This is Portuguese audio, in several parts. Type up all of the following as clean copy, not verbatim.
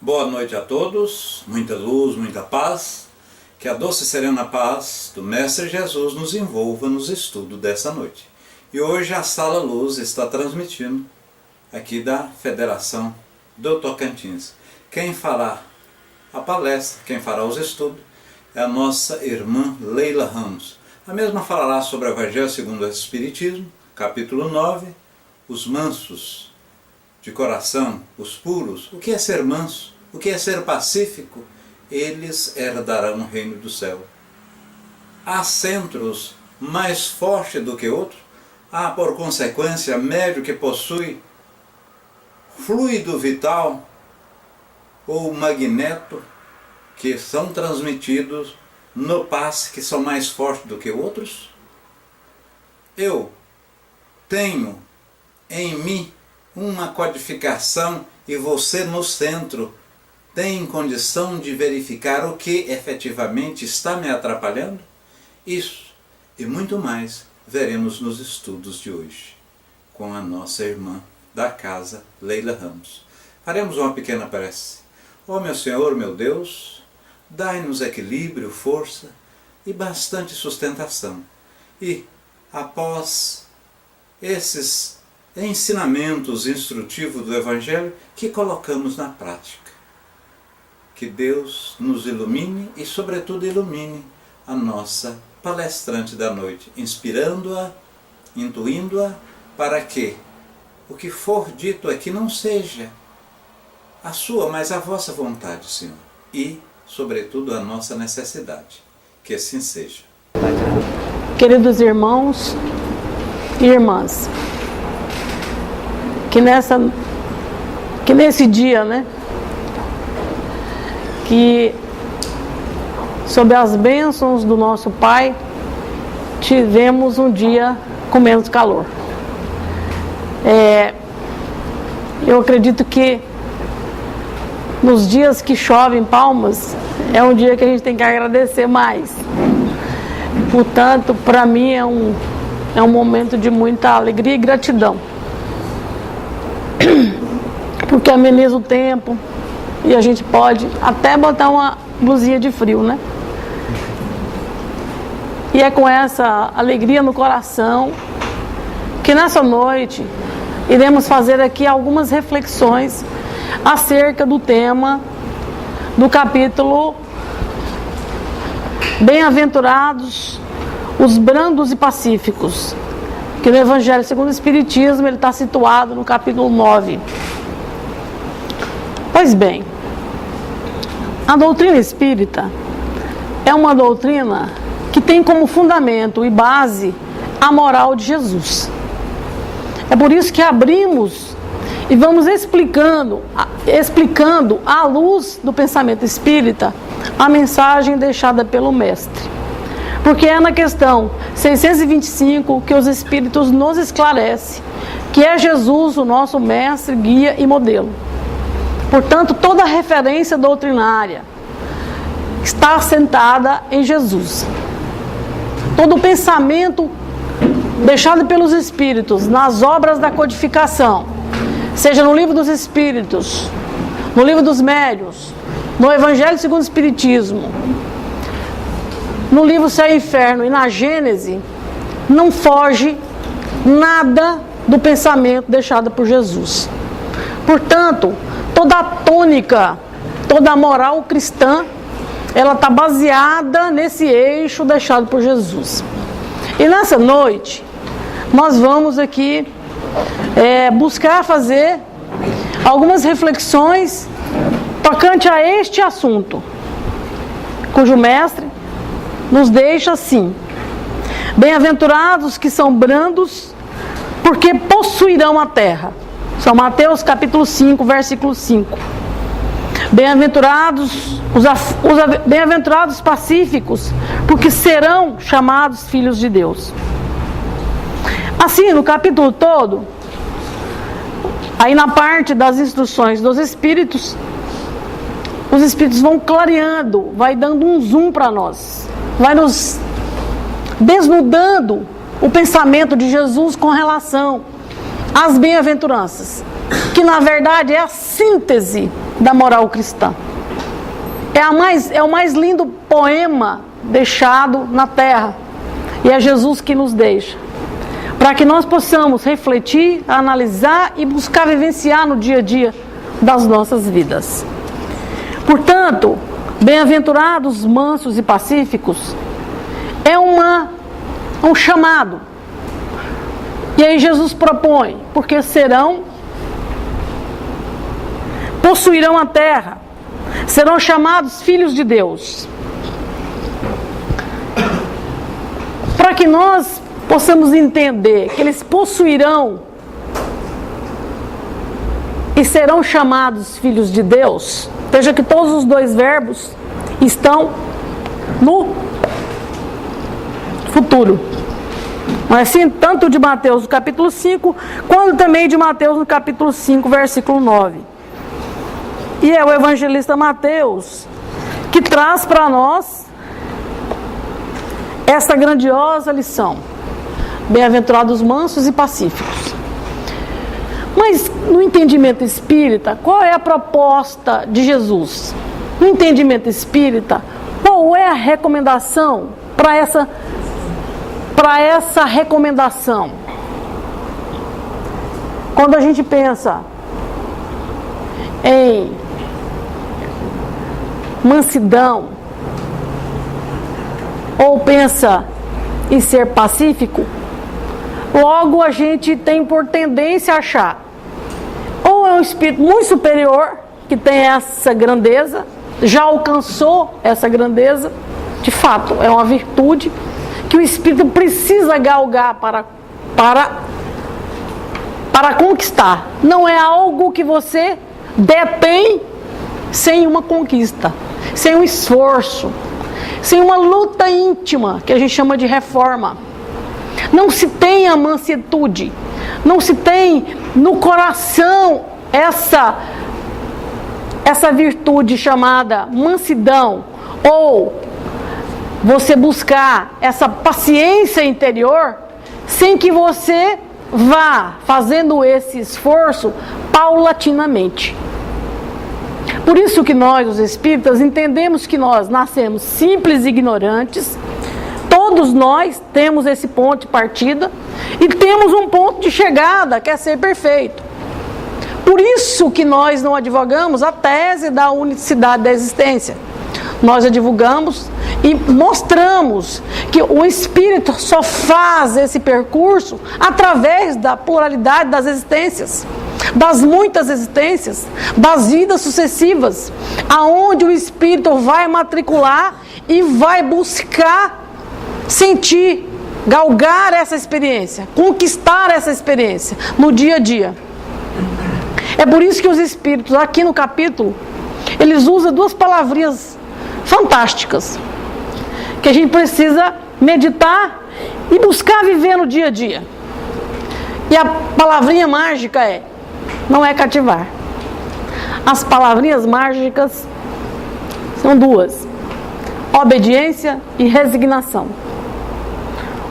Boa noite a todos, muita luz, muita paz, que a doce e serena paz do Mestre Jesus nos envolva nos estudos dessa noite. E hoje a Sala Luz está transmitindo aqui da Federação do Tocantins. Quem fará a palestra, quem fará os estudos, é a nossa irmã Leila Ramos. A mesma falará sobre o Evangelho segundo o Espiritismo, capítulo 9, os mansos de coração, os puros. O que é ser manso? O que é ser pacífico? Eles herdarão o reino do céu. Há centros mais fortes do que outros? Há, por consequência, médio que possui fluido vital ou magneto que são transmitidos no passe, que são mais fortes do que outros? Eu tenho em mim uma codificação e você no centro tem condição de verificar o que efetivamente está me atrapalhando? Isso e muito mais veremos nos estudos de hoje com a nossa irmã da casa, Leila Ramos. Faremos uma pequena prece. Ó meu Senhor, meu Deus, dai-nos equilíbrio, força e bastante sustentação. E, após esses ensinamentos instrutivos do Evangelho, que colocamos na prática. Que Deus nos ilumine e, sobretudo, ilumine a nossa palestrante da noite, inspirando-a, intuindo-a, para que o que for dito aqui não seja a sua, mas a vossa vontade, Senhor. E, sobretudo, a nossa necessidade. Que assim seja. Queridos irmãos e irmãs, que nesse dia, que sob as bênçãos do nosso Pai, tivemos um dia com menos calor. Eu acredito que nos dias que chove em Palmas, é um dia que a gente tem que agradecer mais. Portanto, para mim é um momento de muita alegria e gratidão. Porque ameniza o tempo e a gente pode até botar uma blusinha de frio, E é com essa alegria no coração que nessa noite iremos fazer aqui algumas reflexões acerca do tema do capítulo Bem-aventurados os brandos e pacíficos, que no Evangelho segundo o Espiritismo ele está situado no capítulo 9. Pois bem, a doutrina espírita é uma doutrina que tem como fundamento e base a moral de Jesus. É por isso que abrimos e vamos explicando à luz do pensamento espírita a mensagem deixada pelo Mestre. Porque é na questão 625 que os Espíritos nos esclarecem que é Jesus o nosso mestre, guia e modelo. Portanto, toda referência doutrinária está assentada em Jesus. Todo pensamento deixado pelos Espíritos nas obras da codificação, seja no Livro dos Espíritos, no Livro dos Médiuns, no Evangelho segundo o Espiritismo, no livro Céu e Inferno e na Gênese, não foge nada do pensamento deixado por Jesus. Portanto, toda a tônica, toda a moral cristã, ela está baseada nesse eixo deixado por Jesus. E nessa noite, nós vamos aqui buscar fazer algumas reflexões tocante a este assunto, cujo mestre nos deixa assim: bem-aventurados que são brandos, porque possuirão a terra. São Mateus capítulo 5, versículo 5. Bem-aventurados bem-aventurados pacíficos, porque serão chamados filhos de Deus. Assim, no capítulo todo, aí na parte das instruções dos Espíritos, os Espíritos vão clareando, vai dando um zoom para nós, vai nos desnudando o pensamento de Jesus com relação às bem-aventuranças, que na verdade é a síntese da moral cristã. É o mais lindo poema deixado na terra. E é Jesus que nos deixa. Para que nós possamos refletir, analisar e buscar vivenciar no dia a dia das nossas vidas. Portanto, bem-aventurados, mansos e pacíficos é um chamado. E aí Jesus propõe, porque possuirão a terra, serão chamados filhos de Deus. Para que nós possamos entender que eles possuirão e serão chamados filhos de Deus, veja que todos os dois verbos estão no futuro. Mas assim, tanto de Mateus no capítulo 5, quanto também de Mateus no capítulo 5, versículo 9. E é o evangelista Mateus que traz para nós esta grandiosa lição. Bem-aventurados mansos e pacíficos. Mas no entendimento espírita, qual é a proposta de Jesus? No entendimento espírita, qual é a recomendação para essa recomendação? Quando a gente pensa em mansidão, ou pensa em ser pacífico, logo a gente tem por tendência a achar ou é um espírito muito superior que tem essa grandeza, já alcançou essa grandeza, de fato é uma virtude que o espírito precisa galgar para conquistar. Não é algo que você detém sem uma conquista, sem um esforço, sem uma luta íntima, que a gente chama de reforma. Não se tem a mansitude, não se tem no coração essa virtude chamada mansidão, ou você buscar essa paciência interior, sem que você vá fazendo esse esforço paulatinamente. Por isso que nós, os espíritas, entendemos que nós nascemos simples e ignorantes. Todos nós temos esse ponto de partida e temos um ponto de chegada, que é ser perfeito. Por isso que nós não advogamos a tese da unicidade da existência. Nós a divulgamos e mostramos que o espírito só faz esse percurso através da pluralidade das existências, das muitas existências, das vidas sucessivas, aonde o espírito vai matricular e vai buscar sentir, galgar essa experiência, conquistar essa experiência no dia a dia. É por isso que os espíritos, aqui no capítulo, eles usam duas palavrinhas fantásticas, que a gente precisa meditar e buscar viver no dia a dia. E a palavrinha mágica não é cativar. As palavrinhas mágicas são duas: obediência e resignação.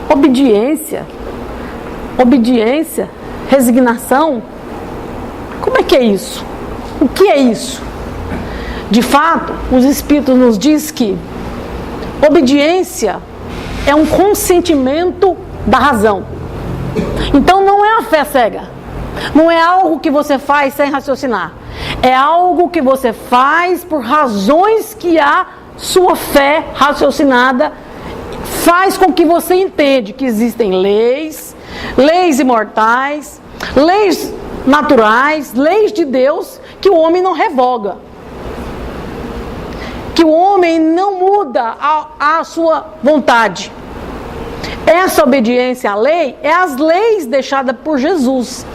Obediência, resignação. Como é que é isso? O que é isso? De fato, os espíritos nos diz que obediência é um consentimento da razão. Então não é a fé cega. Não é algo que você faz sem raciocinar. É algo que você faz por razões que a sua fé raciocinada faz com que você entende que existem leis imortais, leis naturais, leis de Deus, que o homem não revoga, que o homem não muda a sua vontade. Essa obediência à lei é as leis deixadas por Jesus,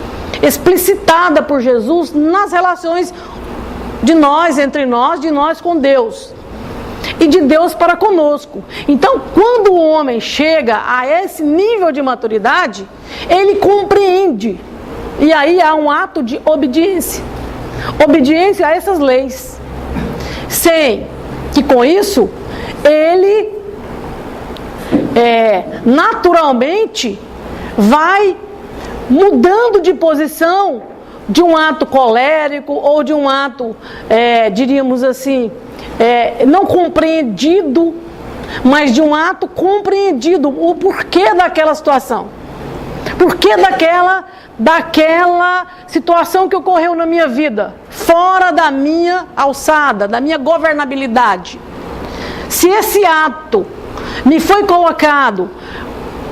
explicitada por Jesus nas relações de nós, entre nós, de nós com Deus e de Deus para conosco. Então, quando o homem chega a esse nível de maturidade, ele compreende, e aí há um ato de obediência a essas leis, sem que com isso ele naturalmente vai mudando de posição de um ato colérico ou de um ato, diríamos assim, não compreendido, mas de um ato compreendido, o porquê daquela situação. Porquê daquela situação que ocorreu na minha vida, fora da minha alçada, da minha governabilidade. Se esse ato me foi colocado,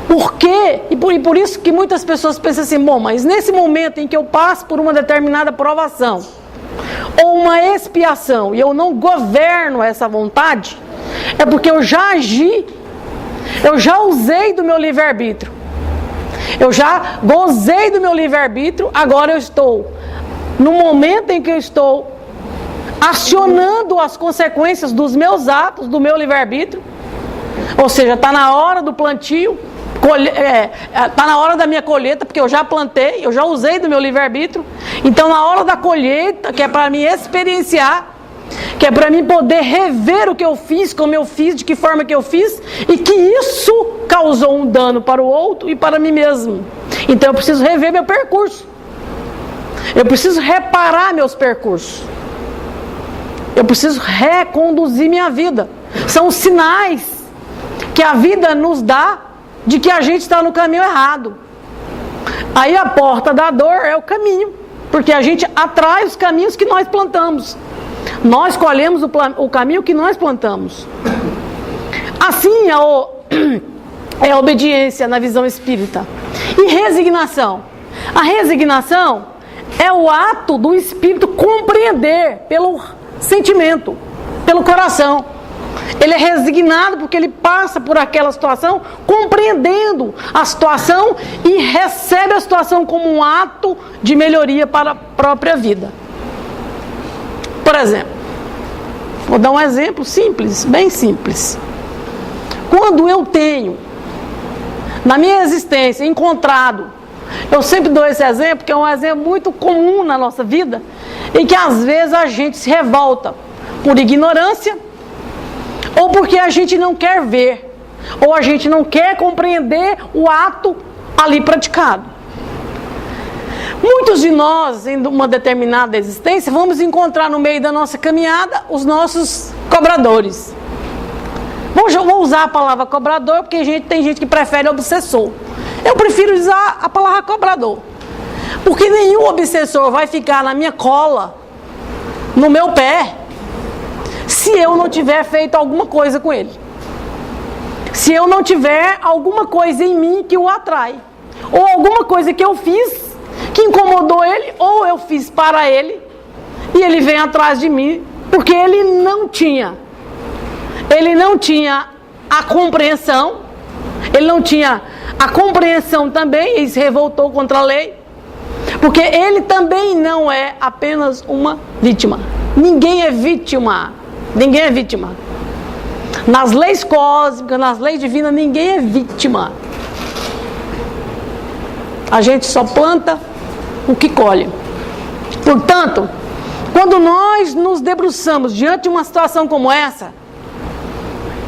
por quê? E por isso que muitas pessoas pensam assim, bom, mas nesse momento em que eu passo por uma determinada provação, ou uma expiação, e eu não governo essa vontade, é porque eu já agi, eu já usei do meu livre-arbítrio, eu já gozei do meu livre-arbítrio, agora eu estou, no momento em que eu estou acionando as consequências dos meus atos, do meu livre-arbítrio, ou seja, está na hora do plantio, está na hora da minha colheita, porque eu já plantei, eu já usei do meu livre-arbítrio, então na hora da colheita, que é para mim experienciar, que é para mim poder rever o que eu fiz, como eu fiz, de que forma que eu fiz, e que isso causou um dano para o outro e para mim mesmo. Então eu preciso rever meu percurso, eu preciso reparar meus percursos, eu preciso reconduzir minha vida. São os sinais que a vida nos dá de que a gente está no caminho errado. Aí a porta da dor é o caminho, porque a gente atrai os caminhos que nós plantamos. Nós colhemos o caminho que nós plantamos. Assim é a obediência na visão espírita. E resignação? A resignação é o ato do espírito compreender pelo sentimento, pelo coração. Ele é resignado porque ele passa por aquela situação compreendendo a situação e recebe a situação como um ato de melhoria para a própria vida. Por exemplo, vou dar um exemplo simples, bem simples. Quando eu tenho, na minha existência, encontrado, eu sempre dou esse exemplo, que é um exemplo muito comum na nossa vida, em que às vezes a gente se revolta por ignorância, ou porque a gente não quer ver, ou a gente não quer compreender o ato ali praticado. Muitos de nós, em uma determinada existência, vamos encontrar no meio da nossa caminhada os nossos cobradores. Vou usar a palavra cobrador, porque tem gente que prefere obsessor. Eu prefiro usar a palavra cobrador, porque nenhum obsessor vai ficar na minha cola, no meu pé, se eu não tiver feito alguma coisa com ele. Se eu não tiver alguma coisa em mim que o atrai, ou alguma coisa que eu fiz que incomodou ele, ou eu fiz para ele e ele vem atrás de mim, porque ele não tinha a compreensão, ele não tinha a compreensão também, e se revoltou contra a lei, porque ele também não é apenas uma vítima. Ninguém é vítima. Ninguém é vítima. Nas leis cósmicas, nas leis divinas, ninguém é vítima. A gente só planta o que colhe. Portanto, quando nós nos debruçamos diante de uma situação como essa,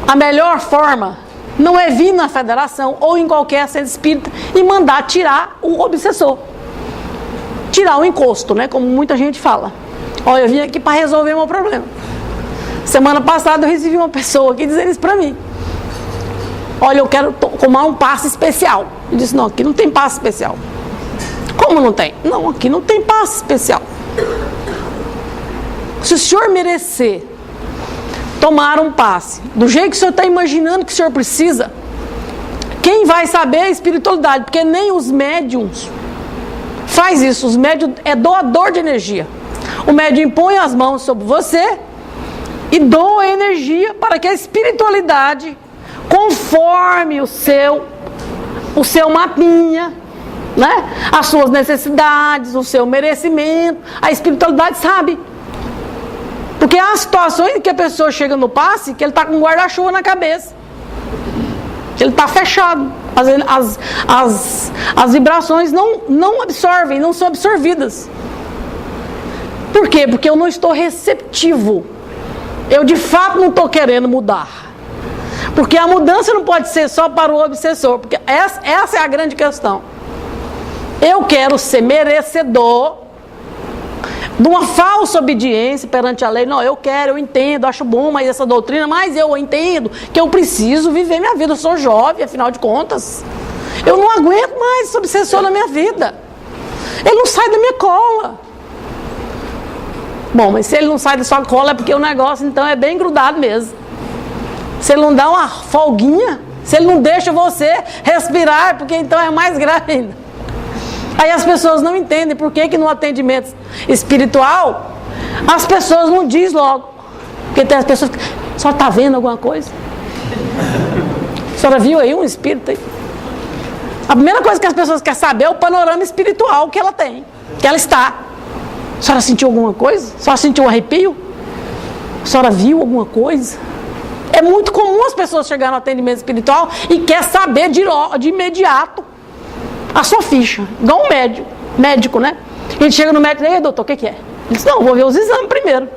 a melhor forma não é vir na federação ou em qualquer centro espírita e mandar tirar o obsessor, tirar o encosto, né? Como muita gente fala. Olha, eu vim aqui para resolver o meu problema. Semana passada eu recebi uma pessoa aqui dizendo isso para mim. Olha, eu quero tomar um passe especial. Eu disse, não, aqui não tem passe especial. Como não tem? Não, aqui não tem passe especial. Se o senhor merecer tomar um passe do jeito que o senhor está imaginando que o senhor precisa, quem vai saber é a espiritualidade, porque nem os médiums faz isso. Os médiums é doador de energia. O médium impõe as mãos sobre você e doa energia para que a espiritualidade, conforme o seu mapinha, né? As suas necessidades, o seu merecimento, a espiritualidade sabe. Porque há situações em que a pessoa chega no passe que ele está com um guarda-chuva na cabeça, ele está fechado, as vibrações não absorvem, não são absorvidas. Por quê? Porque eu não estou receptivo, eu de fato não estou querendo mudar. Porque a mudança não pode ser só para o obsessor, porque essa é a grande questão. Eu quero ser merecedor de uma falsa obediência perante a lei. Não, eu quero, eu entendo, acho bom, mas essa doutrina, mas eu entendo que eu preciso viver minha vida. Eu sou jovem, afinal de contas. Eu não aguento mais esse obsessor na minha vida. Ele não sai da minha cola. Bom, mas se ele não sai da sua cola é porque o negócio então é bem grudado mesmo. Se ele não dá uma folguinha, se ele não deixa você respirar, porque então é mais grave ainda. Aí as pessoas não entendem por que no atendimento espiritual as pessoas não dizem logo. Porque tem as pessoas que... A senhora está vendo alguma coisa? A senhora viu aí um espírito aí? A primeira coisa que as pessoas querem saber é o panorama espiritual que ela tem, que ela está. A senhora sentiu alguma coisa? A senhora sentiu um arrepio? A senhora viu alguma coisa? É muito comum as pessoas chegarem no atendimento espiritual e quer saber de imediato a sua ficha. Igual um médico, né? A gente chega no médico e diz, ei, doutor, o que é? Ele diz, não, vou ver os exames primeiro.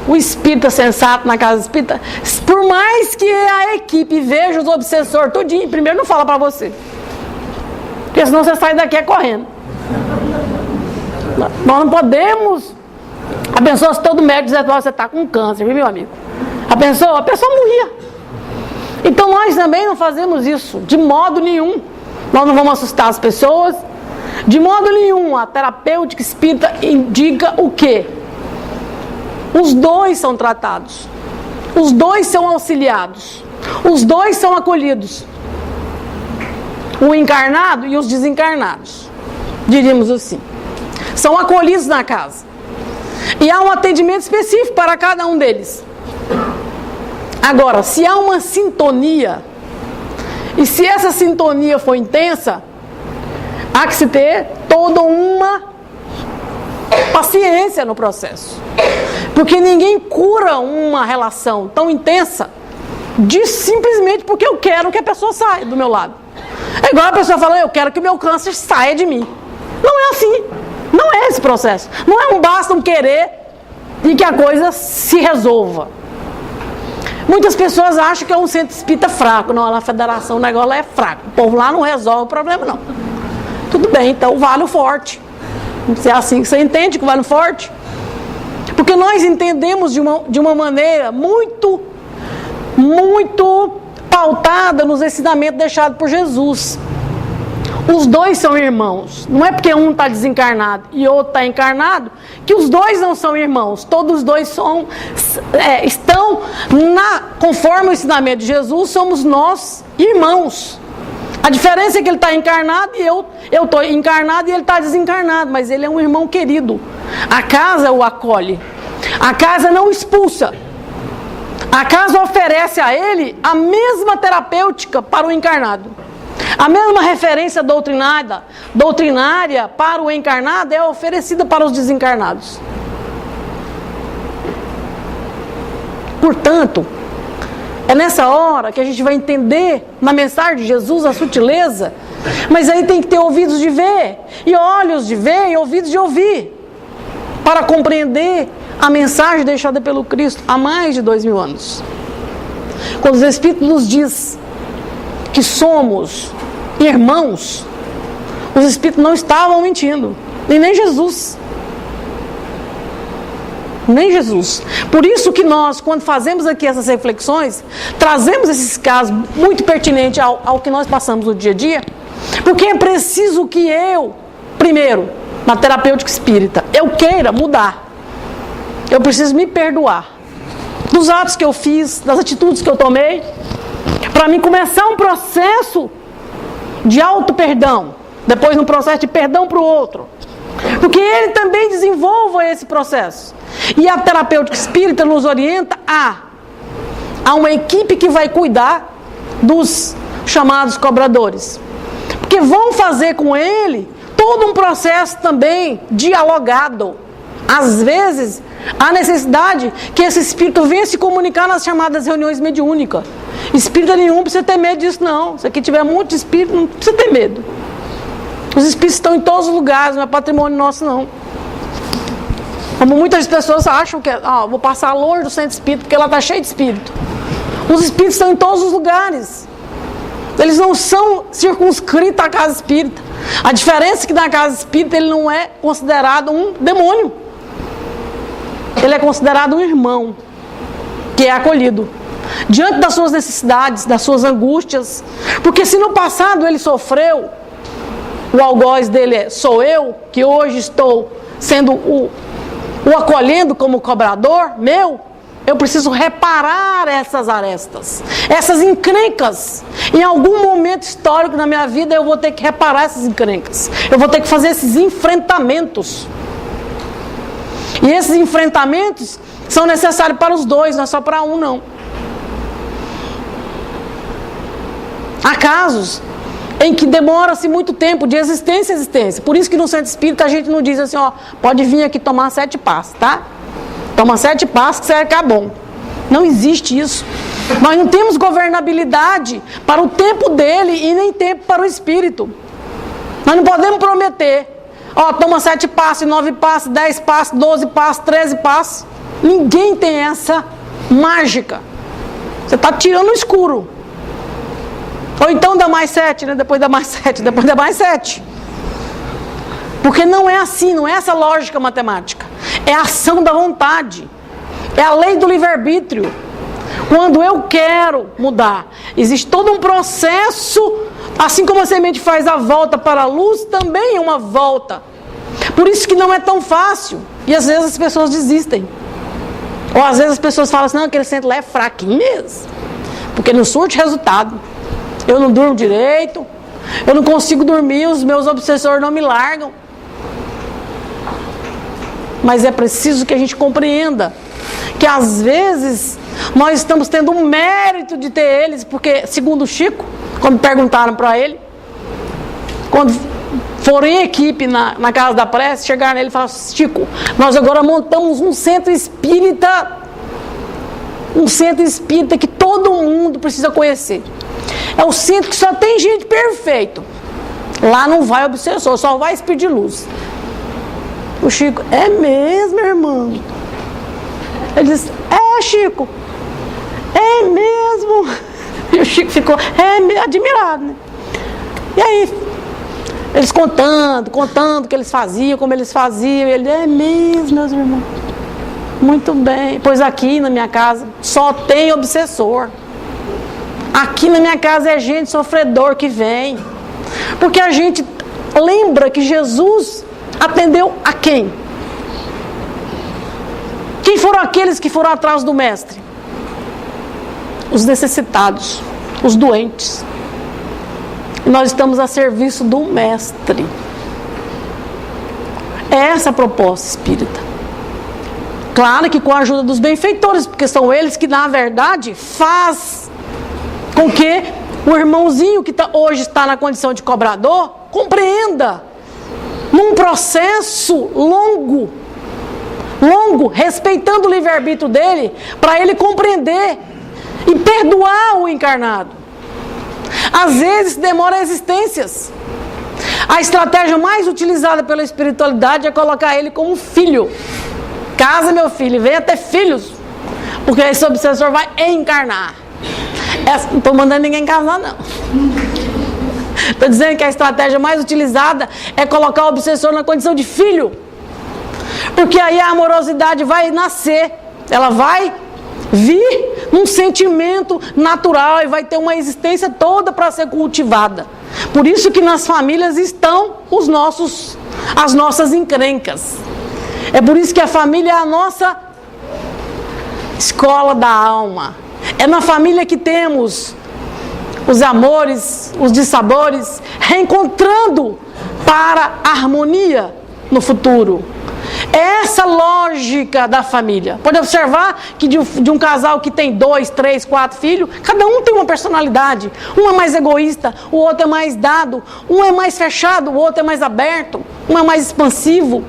O espírita sensato na casa espírita, por mais que a equipe veja os obsessores tudinho, primeiro não fala para você. Porque senão você sai daqui correndo. Nós não podemos... A pessoa, se todo médico dizer que você está com câncer, viu, meu amigo? A pessoa morria. Então nós também não fazemos isso, de modo nenhum. Nós não vamos assustar as pessoas. De modo nenhum, a terapêutica espírita indica o quê? Os dois são tratados. Os dois são auxiliados. Os dois são acolhidos. O encarnado e os desencarnados. Diríamos assim. São acolhidos na casa. E há um atendimento específico para cada um deles. Agora, se há uma sintonia, e se essa sintonia for intensa, há que se ter toda uma paciência no processo. Porque ninguém cura uma relação tão intensa simplesmente porque eu quero que a pessoa saia do meu lado. É igual a pessoa falando, eu quero que o meu câncer saia de mim. Não é assim. Não é esse processo. Não é basta um querer e que a coisa se resolva. Muitas pessoas acham que é um centro espírita fraco. Não, na federação o negócio lá é fraco. O povo lá não resolve o problema, não. Tudo bem, então vale o forte. Se é assim que você entende que vale o forte. Porque nós entendemos de uma maneira muito pautada nos ensinamentos deixados por Jesus. Os dois são irmãos. Não é porque um está desencarnado e outro está encarnado que os dois não são irmãos. Todos os dois estão conforme o ensinamento de Jesus, somos nós irmãos. A diferença é que ele está encarnado e eu estou encarnado e ele está desencarnado, mas ele é um irmão querido. A casa o acolhe. A casa não expulsa. A casa oferece a ele a mesma terapêutica para o encarnado. A mesma referência doutrinária para o encarnado é oferecida para os desencarnados. Portanto, é nessa hora que a gente vai entender na mensagem de Jesus a sutileza, mas aí tem que ter ouvidos de ver, e olhos de ver, e ouvidos de ouvir, para compreender a mensagem deixada pelo Cristo há mais de 2000 anos. Quando os Espíritos nos diz que somos irmãos, os Espíritos não estavam mentindo, e nem Jesus. Nem Jesus. Por isso que nós, quando fazemos aqui essas reflexões, trazemos esses casos muito pertinentes ao que nós passamos no dia a dia, porque é preciso que eu, primeiro, na terapêutica espírita, eu queira mudar. Eu preciso me perdoar dos atos que eu fiz, das atitudes que eu tomei, para mim começar um processo de auto-perdão, depois um processo de perdão para o outro, porque ele também desenvolva esse processo. E a terapêutica espírita nos orienta a uma equipe que vai cuidar dos chamados cobradores, porque vão fazer com ele todo um processo também dialogado. Às vezes, há necessidade que esse espírito venha se comunicar nas chamadas reuniões mediúnicas. Espírita nenhum precisa ter medo disso, não. Se aqui tiver muito espírito, não precisa ter medo. Os espíritos estão em todos os lugares, não é patrimônio nosso, não. Como muitas pessoas acham que vou passar longe do centro espírita porque ela está cheia de espírito. Os espíritos estão em todos os lugares. Eles não são circunscritos à casa espírita. A diferença é que na casa espírita ele não é considerado um demônio. ele é considerado um irmão, que é acolhido diante das suas necessidades, das suas angústias. Porque se no passado ele sofreu, o algoz dele é: sou eu, que hoje estou sendo o acolhendo como cobrador meu, eu preciso reparar essas arestas, essas encrencas. Em algum momento histórico na minha vida eu vou ter que reparar essas encrencas, eu vou ter que fazer esses enfrentamentos. E esses enfrentamentos são necessários para os dois, não é só para um, não. Há casos em que demora-se muito tempo de existência a existência. Por isso que no centro espírita a gente não diz assim, ó, pode vir aqui tomar 7 passos, tá? Toma 7 passos que você vai ficar bom. Não existe isso. Nós não temos governabilidade para o tempo dele e nem tempo para o espírito. Nós não podemos prometer, ó, toma 7 passos, 9 passos, 10 passos, 12 passos, 13 passos. Ninguém tem essa mágica. Você está tirando no escuro. Ou então dá mais 7, né? Depois dá mais 7, depois dá mais 7. Porque não é assim, não é essa lógica matemática. É a ação da vontade. É a lei do livre-arbítrio. Quando eu quero mudar, existe todo um processo, assim como a semente faz a volta para a luz, também é uma volta. Por isso que não é tão fácil. E às vezes as pessoas desistem. Ou às vezes as pessoas falam assim, não, aquele centro lá é fraquinho mesmo. Porque não surte resultado. Eu não durmo direito, eu não consigo dormir, os meus obsessores não me largam. Mas é preciso que a gente compreenda que às vezes nós estamos tendo um mérito de ter eles, porque segundo o Chico, quando perguntaram para ele, quando foram em equipe na Casa da Prece, chegaram nele e falaram, Chico, nós agora montamos um centro espírita que todo mundo precisa conhecer. É o centro que só tem gente perfeita. Lá não vai obsessor, só vai espírito de luz. O Chico, é mesmo, irmão? Ele disse, é, Chico, é mesmo. E o Chico ficou admirado, né? E aí, eles contando o que eles faziam, como eles faziam. Ele, é mesmo, meus irmãos. Muito bem. Pois aqui na minha casa só tem obsessor. Aqui na minha casa é gente sofredor que vem. Porque a gente lembra que Jesus atendeu a quem? Quem foram aqueles que foram atrás do Mestre? Os necessitados, os doentes. E nós estamos a serviço do Mestre. É essa a proposta espírita. Claro que com a ajuda dos benfeitores, porque são eles que na verdade faz com que o irmãozinho que hoje está na condição de cobrador compreenda num processo longo, respeitando o livre-arbítrio dele, para ele compreender e perdoar o encarnado. Às vezes demora existências. A estratégia mais utilizada pela espiritualidade é colocar ele como filho. Casa, meu filho, venha ter filhos, porque esse obsessor vai encarnar. Não estou mandando ninguém casar, não. Estou dizendo que a estratégia mais utilizada é colocar o obsessor na condição de filho. Porque aí a amorosidade vai nascer. Ela vai vir num sentimento natural e vai ter uma existência toda para ser cultivada. Por isso que nas famílias estão as nossas encrencas. É por isso que a família é a nossa escola da alma. É na família que temos os amores, os dissabores, reencontrando para a harmonia no futuro. É essa lógica da família. Pode observar que de um casal que tem 2, 3, 4 filhos, cada um tem uma personalidade. Um é mais egoísta, o outro é mais dado. Um é mais fechado, o outro é mais aberto. Um é mais expansivo.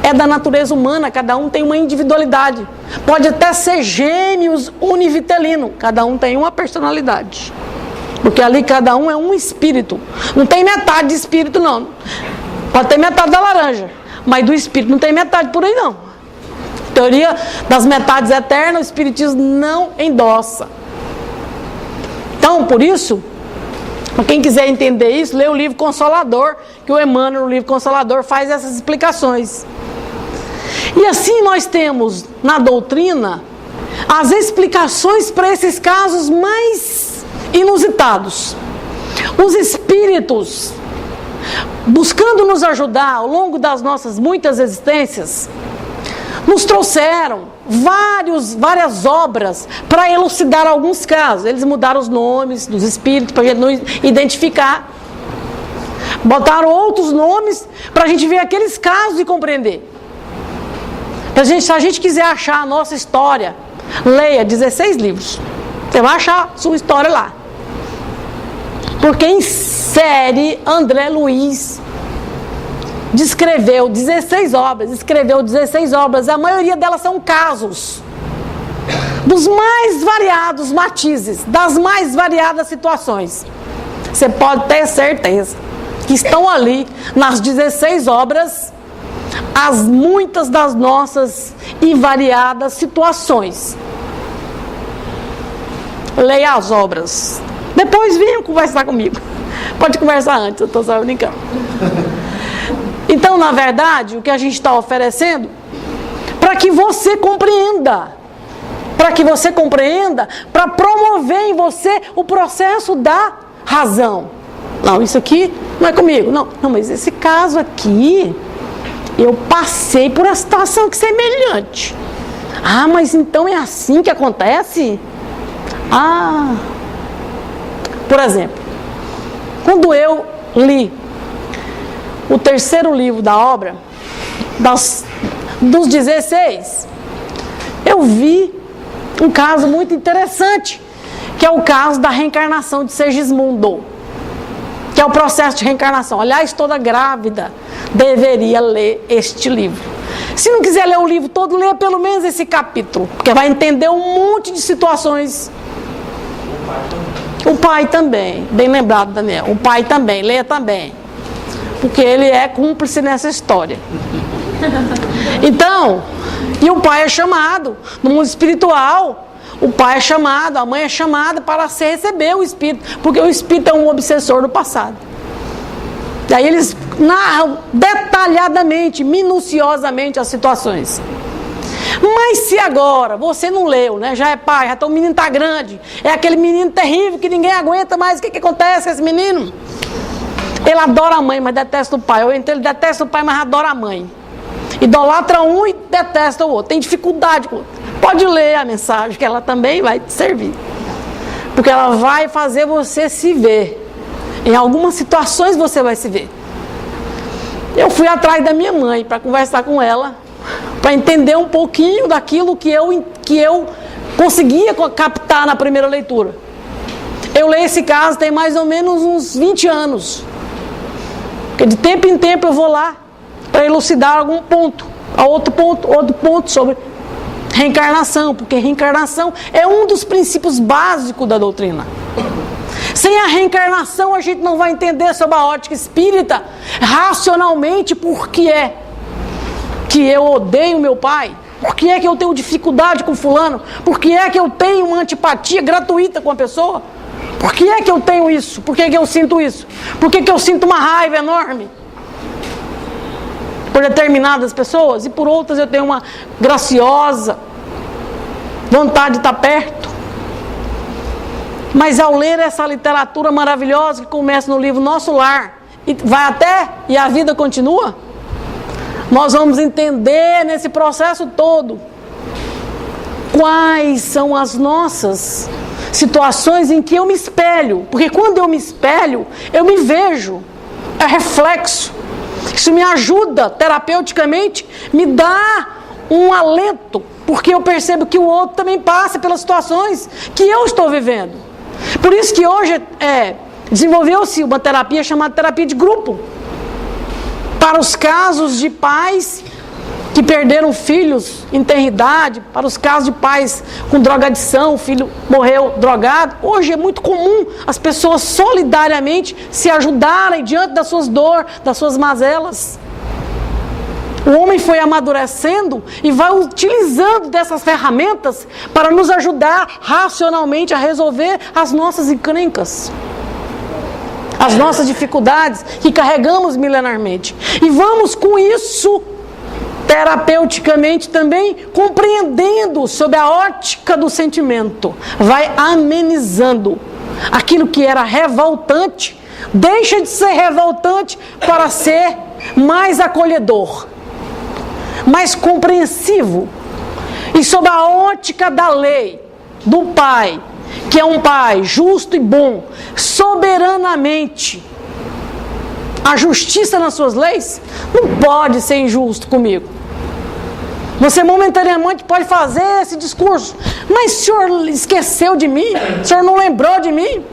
É da natureza humana, cada um tem uma individualidade. Pode até ser gêmeos univitelino, cada um tem uma personalidade. Porque ali cada um é um espírito. Não tem metade de espírito, não. Pode ter metade da laranja, mas do espírito não tem metade por aí, não. Teoria das metades eternas, o espiritismo não endossa. Então, por isso, para quem quiser entender isso, lê o livro Consolador, que o Emmanuel, no livro Consolador, faz essas explicações. E assim nós temos na doutrina as explicações para esses casos mais inusitados. Os espíritos, buscando nos ajudar ao longo das nossas muitas existências, nos trouxeram várias obras para elucidar alguns casos. Eles mudaram os nomes dos espíritos para a gente não identificar. Botaram outros nomes para a gente ver aqueles casos e compreender. Se a gente quiser achar a nossa história, leia 16 livros. Você vai achar a sua história lá. Porque em série, André Luiz escreveu 16 obras, a maioria delas são casos dos mais variados matizes, das mais variadas situações. Você pode ter certeza que estão ali nas 16 obras as muitas das nossas e variadas situações. Leia as obras. Depois venha conversar comigo. Pode conversar antes, eu estou só brincando. Então, na verdade, o que a gente está oferecendo, para que você compreenda, para promover em você o processo da razão. Não, isso aqui não é comigo. Não, mas esse caso aqui, eu passei por uma situação que é semelhante. Ah, mas então é assim que acontece? Ah, por exemplo, quando eu li o terceiro livro da obra, dos 16, eu vi um caso muito interessante, que é o caso da reencarnação de Segismundo, que é o processo de reencarnação. Aliás, toda grávida deveria ler este livro. Se não quiser ler o livro todo, leia pelo menos esse capítulo, porque vai entender um monte de situações. O pai também, bem lembrado, Daniel. O pai também, leia também, porque ele é cúmplice nessa história. Então, e o pai é chamado, no mundo espiritual, o pai é chamado, a mãe é chamada para receber o espírito, porque o espírito é um obsessor do passado. E aí eles narram detalhadamente, minuciosamente as situações. Mas se agora você não leu, né? Já é pai, o menino está grande, é aquele menino terrível que ninguém aguenta mais, o que acontece com esse menino? Ele adora a mãe, mas detesta o pai. Ou então ele detesta o pai, mas adora a mãe. Idolatra um e detesta o outro. Tem dificuldade com o outro. Pode ler a mensagem, que ela também vai te servir. Porque ela vai fazer você se ver. Em algumas situações você vai se ver. Eu fui atrás da minha mãe para conversar com ela, para entender um pouquinho daquilo que eu conseguia captar na primeira leitura. Eu leio esse caso tem mais ou menos uns 20 anos. Porque de tempo em tempo eu vou lá para elucidar algum ponto, outro ponto sobre reencarnação, porque reencarnação é um dos princípios básicos da doutrina. Sem a reencarnação a gente não vai entender sobre a ótica espírita racionalmente por que é que eu odeio meu pai, por que é que eu tenho dificuldade com fulano, por que é que eu tenho uma antipatia gratuita com a pessoa, por que é que eu tenho isso, por que é que eu sinto isso, por que é que eu sinto uma raiva enorme por determinadas pessoas e por outras eu tenho uma graciosa vontade de estar perto. Mas ao ler essa literatura maravilhosa que começa no livro Nosso Lar e vai até e a vida continua, nós vamos entender nesse processo todo quais são as nossas situações em que eu me espelho, porque quando eu me espelho eu me vejo, é reflexo. Isso me ajuda terapeuticamente, me dá um alento, porque eu percebo que o outro também passa pelas situações que eu estou vivendo. Por isso que hoje desenvolveu-se uma terapia chamada terapia de grupo, para os casos de pais que perderam filhos em tenridade, para os casos de pais com drogadição, o filho morreu drogado. Hoje é muito comum as pessoas solidariamente se ajudarem diante das suas dores, das suas mazelas. O homem foi amadurecendo e vai utilizando dessas ferramentas para nos ajudar racionalmente a resolver as nossas encrencas, as nossas dificuldades que carregamos milenarmente. E vamos com isso terapeuticamente também, compreendendo sob a ótica do sentimento, vai amenizando aquilo que era revoltante, deixa de ser revoltante para ser mais acolhedor, mais compreensivo. E sob a ótica da lei, do Pai, que é um Pai justo e bom, soberanamente, a justiça nas suas leis não pode ser injusto comigo. Você momentaneamente pode fazer esse discurso, mas o senhor esqueceu de mim, o senhor não lembrou de mim.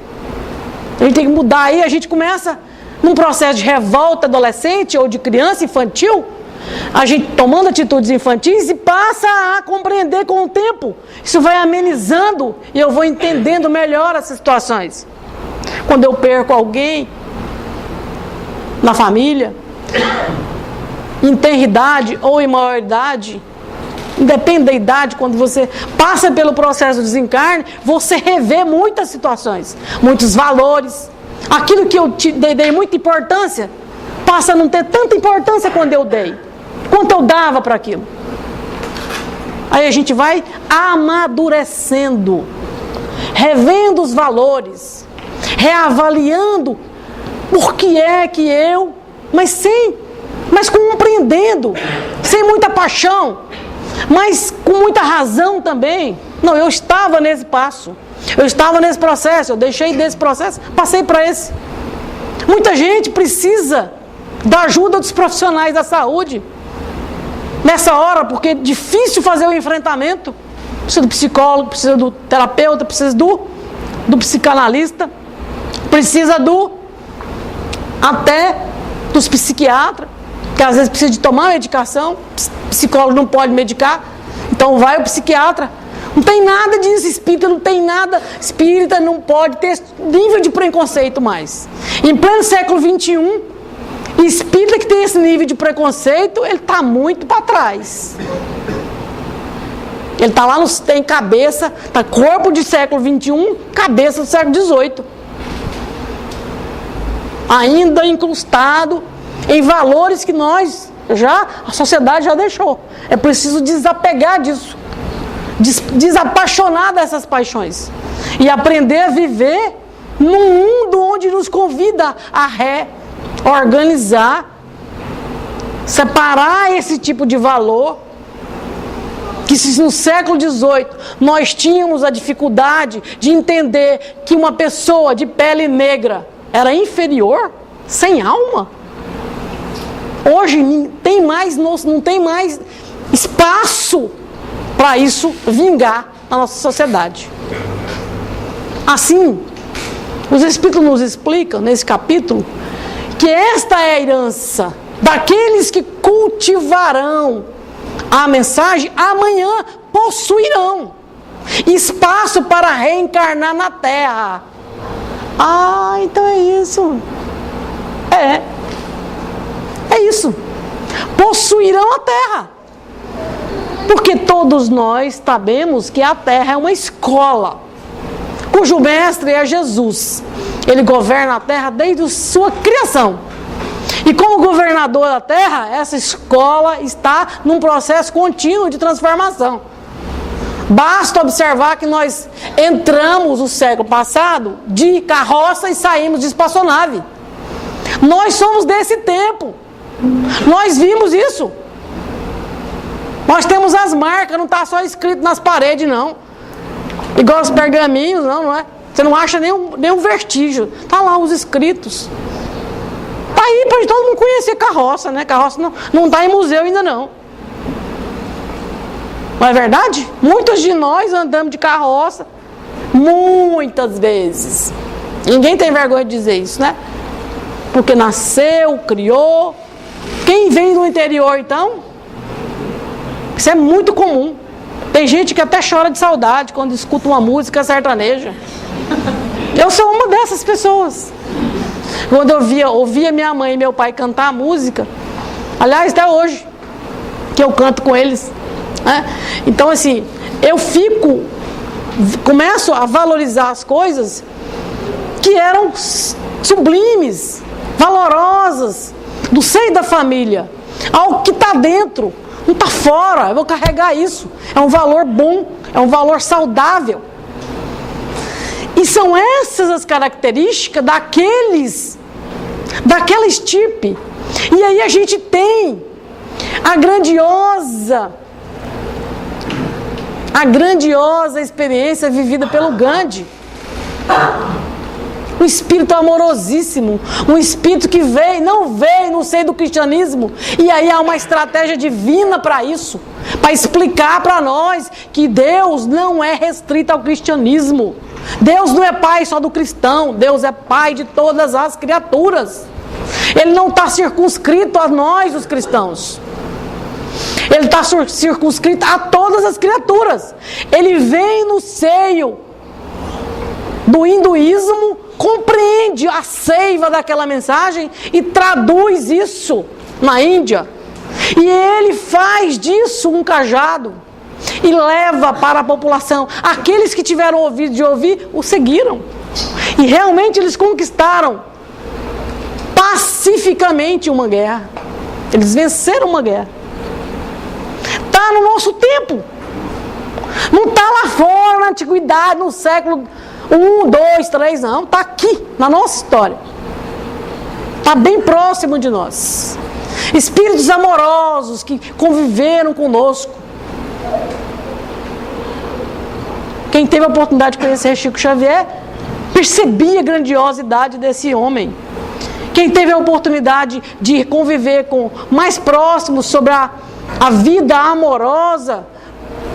A gente tem que mudar aí, a gente começa num processo de revolta adolescente ou de criança infantil, a gente tomando atitudes infantis e passa a compreender com o tempo. Isso vai amenizando e eu vou entendendo melhor essas situações. Quando eu perco alguém na família, em tenra idade ou em maior idade, independe da idade, quando você passa pelo processo de desencarne, você revê muitas situações, muitos valores. Aquilo que eu dei muita importância, passa a não ter tanta importância quando eu dei, quanto eu dava para aquilo. Aí a gente vai amadurecendo, revendo os valores, reavaliando por que é que eu, mas compreendendo, sem muita paixão, mas com muita razão também. Não, eu estava nesse passo, eu estava nesse processo, eu deixei desse processo, passei para esse. Muita gente precisa da ajuda dos profissionais da saúde nessa hora, porque é difícil fazer o enfrentamento. Precisa do psicólogo, precisa do terapeuta, precisa do psicanalista, precisa até dos psiquiatras, que às vezes precisa de tomar medicação, psicólogo não pode medicar, então vai o psiquiatra. Não tem nada disso, espírita não tem nada, espírita não pode ter nível de preconceito mais. Em pleno século XXI, espírita que tem esse nível de preconceito, ele está muito para trás. Ele está lá, tem cabeça, tá corpo de século XXI, cabeça do século XVIII. Ainda incrustado em valores que a sociedade já deixou. É preciso desapegar disso, desapaixonar dessas paixões e aprender a viver num mundo onde nos convida a reorganizar, separar esse tipo de valor, que se no século XVIII nós tínhamos a dificuldade de entender que uma pessoa de pele negra era inferior, sem alma. Hoje não tem mais espaço para isso vingar na nossa sociedade. Assim, os Espíritos nos explicam nesse capítulo que esta é a herança daqueles que cultivarão a mensagem, amanhã possuirão espaço para reencarnar na Terra. Ah, então é isso. É isso. Possuirão a Terra. Porque todos nós sabemos que a Terra é uma escola, cujo mestre é Jesus. Ele governa a Terra desde a sua criação. E como governador da Terra, essa escola está num processo contínuo de transformação. Basta observar que nós entramos no século passado de carroça e saímos de espaçonave. Nós somos desse tempo. Nós vimos isso. Nós temos as marcas, não está só escrito nas paredes, não. Igual os pergaminhos, não é? Você não acha nenhum vestígio. Está lá os escritos. Está aí para todo mundo conhecer carroça, né? Carroça não está em museu ainda não. Não é verdade? Muitos de nós andamos de carroça, muitas vezes. Ninguém tem vergonha de dizer isso, né? Porque nasceu, criou. Quem vem do interior, então, isso é muito comum. Tem gente que até chora de saudade quando escuta uma música sertaneja. Eu sou uma dessas pessoas. Quando eu ouvia minha mãe e meu pai cantar a música, aliás, até hoje, que eu canto com eles, né? Então, assim, começo a valorizar as coisas que eram sublimes, valorosas, do seio da família, algo que está dentro Não está fora, eu vou carregar isso. É um valor bom, é um valor saudável. E são essas as características daquela estirpe. E aí a gente tem a grandiosa experiência vivida pelo Gandhi. Um espírito amorosíssimo, um espírito que não veio no seio do cristianismo, e aí há uma estratégia divina para isso, para explicar para nós que Deus não é restrito ao cristianismo. Deus não é pai só do cristão, Deus é pai de todas as criaturas. Ele não está circunscrito a nós, os cristãos. Ele está circunscrito a todas as criaturas. Ele vem no seio do hinduísmo, compreende a seiva daquela mensagem e traduz isso na Índia. E ele faz disso um cajado e leva para a população. Aqueles que tiveram ouvido de ouvir, o seguiram. E realmente eles conquistaram pacificamente uma guerra. Eles venceram uma guerra. Está no nosso tempo. Não está lá fora, na antiguidade, no século 1, 2, 3, não. Está aqui, na nossa história. Está bem próximo de nós. Espíritos amorosos que conviveram conosco. Quem teve a oportunidade de conhecer Chico Xavier percebia a grandiosidade desse homem. Quem teve a oportunidade de conviver com mais próximos sobre a vida amorosa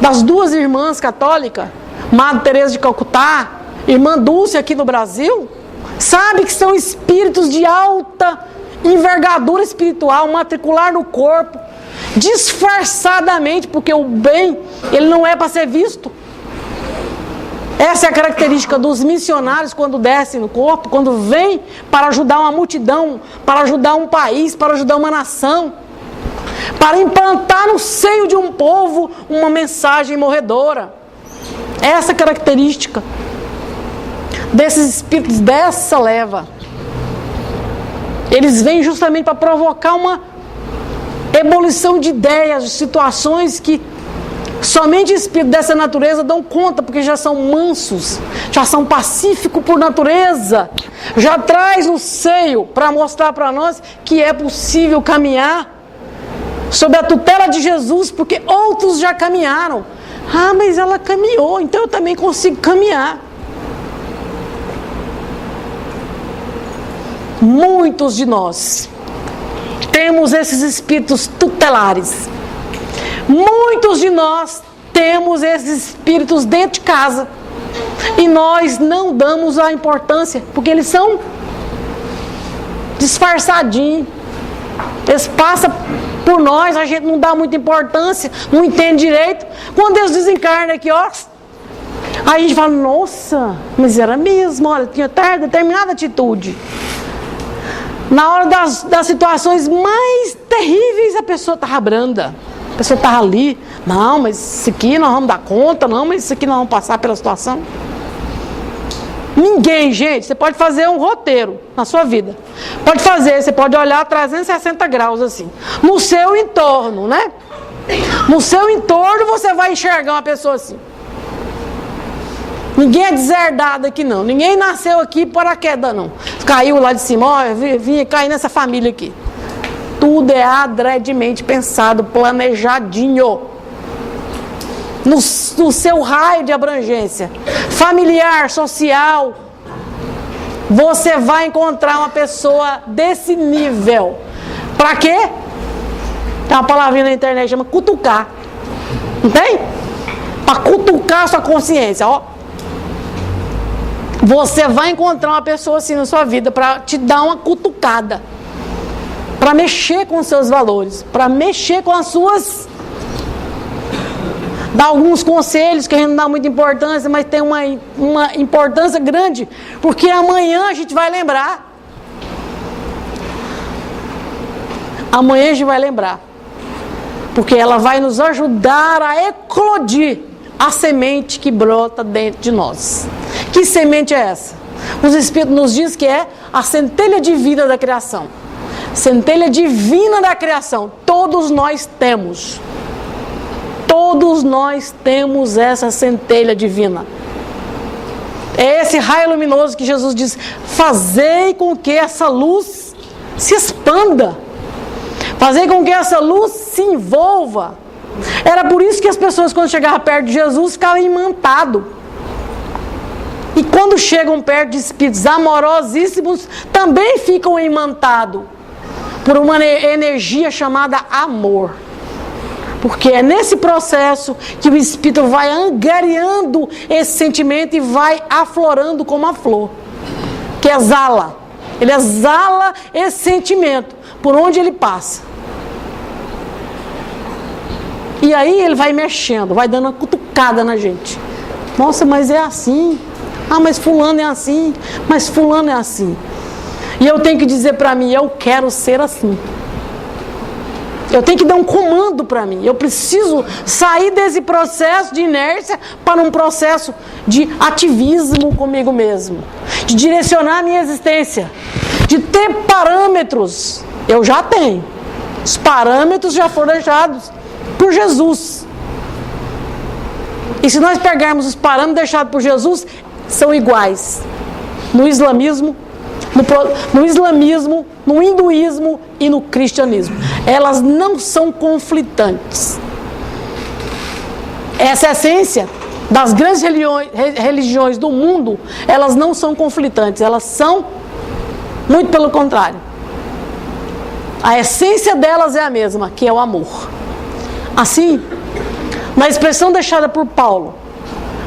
das duas irmãs católicas, Madre Teresa de Calcutá, Irmã Dulce aqui no Brasil, sabe que são espíritos de alta envergadura espiritual, matricular no corpo, disfarçadamente, porque o bem, ele não é para ser visto. Essa é a característica dos missionários quando descem no corpo, quando vêm para ajudar uma multidão, para ajudar um país, para ajudar uma nação, para implantar no seio de um povo uma mensagem morredora. Essa característica desses espíritos dessa leva. Eles vêm justamente para provocar uma ebulição de ideias, de situações que somente espíritos dessa natureza dão conta, porque já são mansos, já são pacíficos por natureza, já traz no seio para mostrar para nós que é possível caminhar sob a tutela de Jesus, porque outros já caminharam. Ah, mas ela caminhou, então eu também consigo caminhar. Muitos de nós temos esses espíritos tutelares. Muitos de nós temos esses espíritos dentro de casa. E nós não damos a importância, porque eles são disfarçadinhos. Eles passam por nós, a gente não dá muita importância, não entende direito. Quando Deus desencarna aqui, ó, aí a gente fala, nossa, mas era mesmo, olha, tinha determinada atitude. Na hora das situações mais terríveis, a pessoa estava branda. A pessoa estava ali. Não, mas isso aqui nós vamos dar conta. Não, mas isso aqui nós vamos passar pela situação. Ninguém, gente. Você pode fazer um roteiro na sua vida. Pode fazer, você pode olhar 360 graus assim. No seu entorno, né? No seu entorno você vai enxergar uma pessoa assim. Ninguém é deserdado aqui não. Ninguém nasceu aqui por paraquedas não. Caiu lá de cima, ó, vinha cair nessa família aqui. Tudo é adredemente pensado, planejadinho. No seu raio de abrangência familiar, social, você vai encontrar uma pessoa desse nível. Para quê? Tem uma palavrinha na internet que chama cutucar. Não tem? Para cutucar a sua consciência, ó. Você vai encontrar uma pessoa assim na sua vida para te dar uma cutucada, para mexer com os seus valores, para mexer com as suas... Dá alguns conselhos que a gente não dá muita importância, mas tem uma importância grande, porque amanhã a gente vai lembrar. Amanhã a gente vai lembrar, porque ela vai nos ajudar a eclodir a semente que brota dentro de nós. Que semente é essa? Os Espíritos nos dizem que é a centelha divina da criação. Centelha divina da criação. Todos nós temos. Todos nós temos essa centelha divina. É esse raio luminoso que Jesus diz: fazei com que essa luz se expanda. Fazei com que essa luz se envolva. Era por isso que as pessoas, quando chegavam perto de Jesus, ficavam imantadas. E quando chegam perto de espíritos amorosíssimos, também ficam imantados por uma energia chamada amor. Porque é nesse processo que o espírito vai angariando esse sentimento e vai aflorando como a flor, que exala. Ele exala esse sentimento por onde ele passa. E aí ele vai mexendo, vai dando uma cutucada na gente. Nossa, mas é assim. Ah, mas fulano é assim. Mas fulano é assim. E eu tenho que dizer para mim: eu quero ser assim. Eu tenho que dar um comando para mim. Eu preciso sair desse processo de inércia para um processo de ativismo comigo mesmo. De direcionar a minha existência. De ter parâmetros. Eu já tenho. Os parâmetros já foram deixados por Jesus. E se nós pegarmos os parâmetros deixados por Jesus, são iguais. No islamismo, no hinduísmo e no cristianismo. Elas não são conflitantes. Essa essência das grandes religiões do mundo, elas não são conflitantes, elas são, muito pelo contrário. A essência delas é a mesma, que é o amor. Assim, na expressão deixada por Paulo,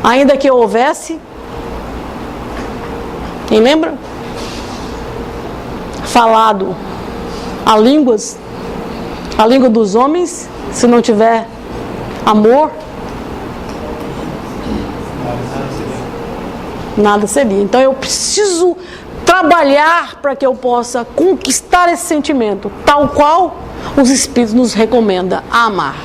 ainda que houvesse, quem lembra? Falado a língua dos homens, se não tiver amor, nada seria. Então eu preciso trabalhar para que eu possa conquistar esse sentimento, tal qual os Espíritos nos recomendam: a amar.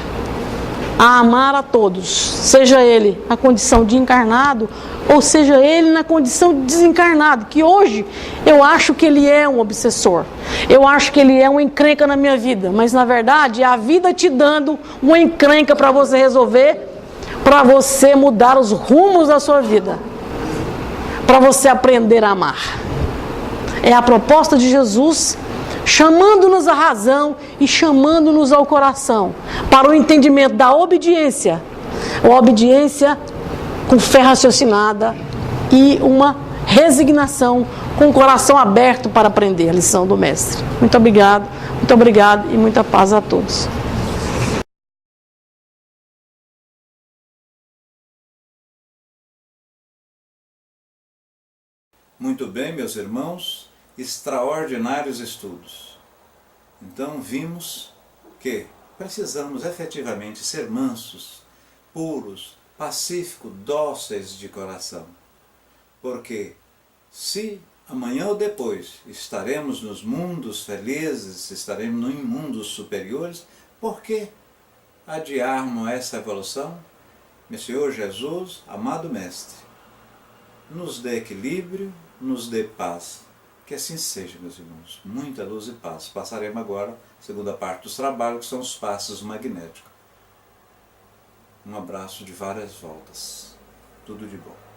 A amar a todos, seja ele na condição de encarnado, ou seja ele na condição de desencarnado, que hoje eu acho que ele é um obsessor, eu acho que ele é uma encrenca na minha vida, mas na verdade é a vida te dando uma encrenca para você resolver, para você mudar os rumos da sua vida, para você aprender a amar. É a proposta de Jesus, chamando-nos à razão e chamando-nos ao coração, para o entendimento da obediência, uma obediência com fé raciocinada e uma resignação com o coração aberto para aprender a lição do Mestre. Muito obrigado e muita paz a todos. Muito bem, meus irmãos, extraordinários estudos. Então vimos que precisamos efetivamente ser mansos, puros, pacíficos, dóceis de coração. Porque se amanhã ou depois estaremos nos mundos felizes, estaremos em mundos superiores, por que adiarmos essa evolução? Meu Senhor Jesus, amado Mestre, nos dê equilíbrio, nos dê paz. Que assim seja, meus irmãos. Muita luz e paz. Passaremos agora a segunda parte dos trabalhos, que são os passos magnéticos. Um abraço de várias voltas. Tudo de bom.